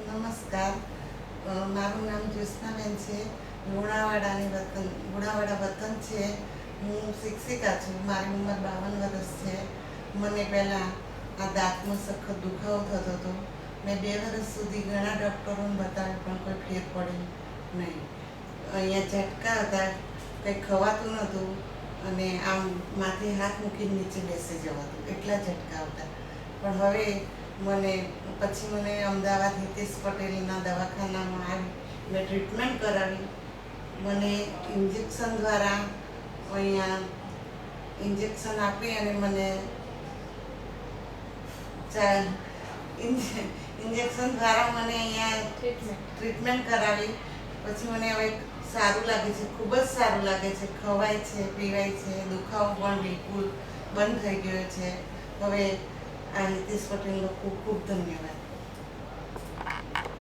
નમસ્કાર. મારું નામ જ્યોત્સનાબેન છે. લુણાવાડા વતન છે. હું શિક્ષિકા છું. મારી ઉંમર 52 વર્ષ છે. મને પહેલાં આ દાંતમાં સખત દુખાવો થતો હતો. મેં 2 વર્ષ સુધી ઘણા ડૉક્ટરોને બતાવ્યું પણ કોઈ ફેર પડ્યો નહીં. અહીંયા ઝટકા હતા, કંઈ ખવાતું નહોતું અને આમ માથે હાથ મૂકીને નીચે બેસી જવાતું, એટલા ઝટકા હતા. પણ હવે મને અમદાવાદ હિતેશ પટેલના દવાખાનામાં આવી, મેં ટ્રીટમેન્ટ કરાવી. મને ઇન્જેક્શન દ્વારા અહીંયા ઇન્જેક્શન આપી અને મને ઇન્જેક્શન દ્વારા મને અહીંયા ટ્રીટમેન્ટ કરાવી. પછી મને હવે સારું લાગે છે, ખૂબ જ સારું લાગે છે. ખવાય છે, પીવાય છે, દુખાવો પણ બિલકુલ બંધ થઈ ગયો છે. હવે આ હિતેશ પટેલનો ખૂબ ખૂબ ધન્યવાદ.